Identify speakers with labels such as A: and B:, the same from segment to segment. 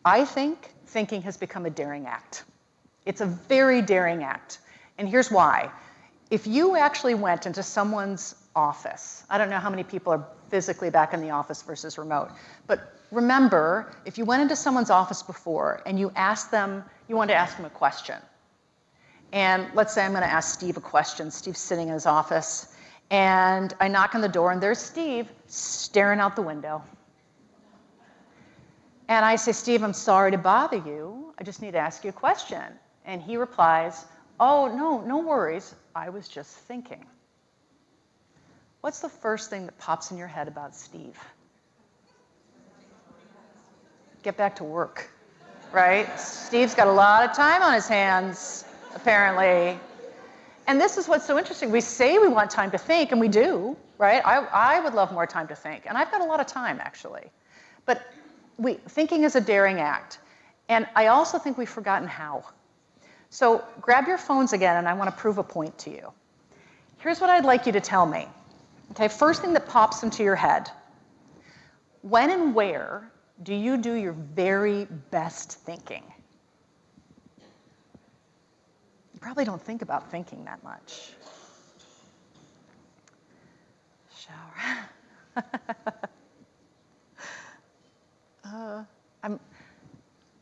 A: I think thinking has become a daring act. It's a very daring act. And here's why. If you actually went into someone's office, I don't know how many people are physically back in the office versus remote, but remember, if you went into someone's office before and you asked them, you wanted to ask them a question. And let's say I'm going to ask Steve a question. Steve's sitting in his office, and I knock on the door, and there's Steve staring out the window. And I say, Steve, I'm sorry to bother you. I just need to ask you a question. And he replies, oh, no worries. I was just thinking. What's the first thing that pops in your head about Steve? Get back to work, right? Steve's got a lot of time on his hands, apparently. And this is what's so interesting. We say we want time to think, and we do, right? I would love more time to think, and I've got a lot of time, actually. But thinking is a daring act. And I also think we've forgotten how. So grab your phones again, and I want to prove a point to you. Here's what I'd like you to tell me. Okay, first thing that pops into your head. When and where do you do your very best thinking? You probably don't think about thinking that much. Shower.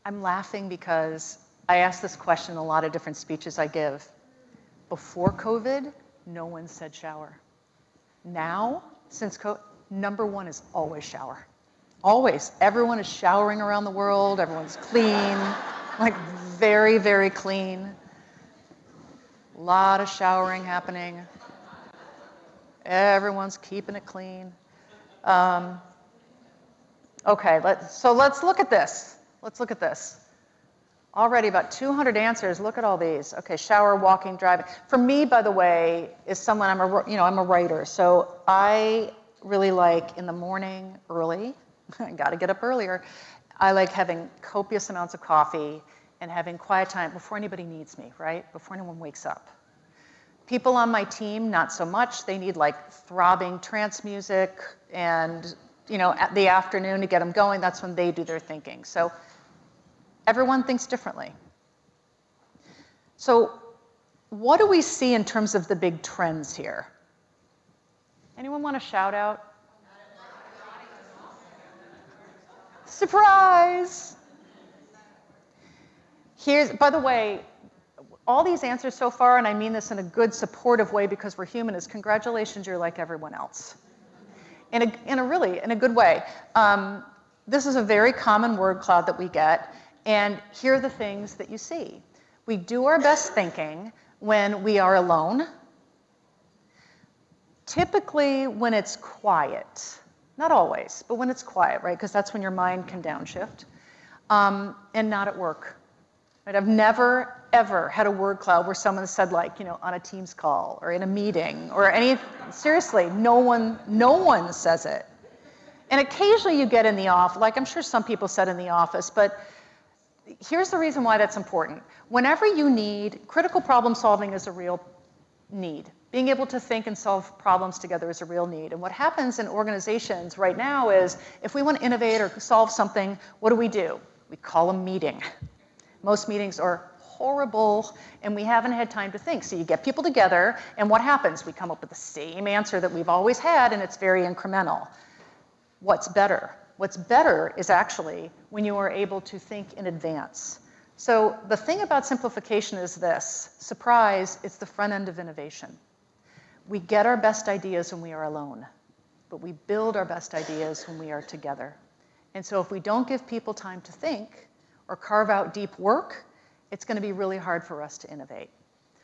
A: I'm laughing because I ask this question in a lot of different speeches I give. Before COVID, no one said shower. Now, since COVID, number one is always shower. Always. Everyone is showering around the world. Everyone's clean, like very, very clean. A lot of showering happening. Everyone's keeping it clean. Okay, so let's look at this. Let's look at this. Already about 200 answers. Look at all these. Okay, shower, walking, driving. For me, by the way, is someone I'm a writer. So I really like in the morning early. I got to get up earlier. I like having copious amounts of coffee and having quiet time before anybody needs me, right? Before anyone wakes up. People on my team, not so much. They need like throbbing trance music and at the afternoon to get them going. That's when they do their thinking. So everyone thinks differently. So what do we see in terms of the big trends here? Anyone want to shout out? Surprise! By the way, all these answers so far, and I mean this in a good supportive way because we're human, is congratulations, you're like everyone else. In a good way. This is a very common word cloud that we get. And here are the things that you see. We do our best thinking when we are alone. Typically when it's quiet. Not always, but when it's quiet, right? Because that's when your mind can downshift. And not at work. Right? I've never, ever had a word cloud where someone said on a Teams call or in a meeting or seriously, no one says it. And occasionally you get in the office, like I'm sure some people said in the office, but here's the reason why that's important. Whenever you need, critical problem solving is a real need. Being able to think and solve problems together is a real need. And what happens in organizations right now is if we want to innovate or solve something, what do? We call a meeting. Most meetings are horrible, and we haven't had time to think. So you get people together, and what happens? We come up with the same answer that we've always had, and it's very incremental. What's better? What's better is actually when you are able to think in advance. So the thing about simplification is this. Surprise, it's the front end of innovation. We get our best ideas when we are alone, but we build our best ideas when we are together. And so if we don't give people time to think or carve out deep work, it's going to be really hard for us to innovate.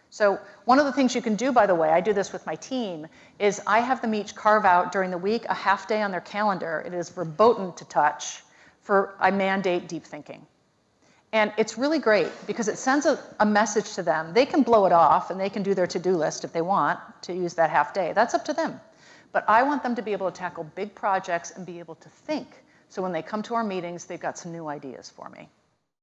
A: So one of the things you can do, by the way, I do this with my team, is I have them each carve out during the week a half day on their calendar. It is verboten to touch I mandate deep thinking. And it's really great because it sends a message to them. They can blow it off and they can do their to-do list if they want to use that half day. That's up to them. But I want them to be able to tackle big projects and be able to think. So when they come to our meetings, they've got some new ideas for me.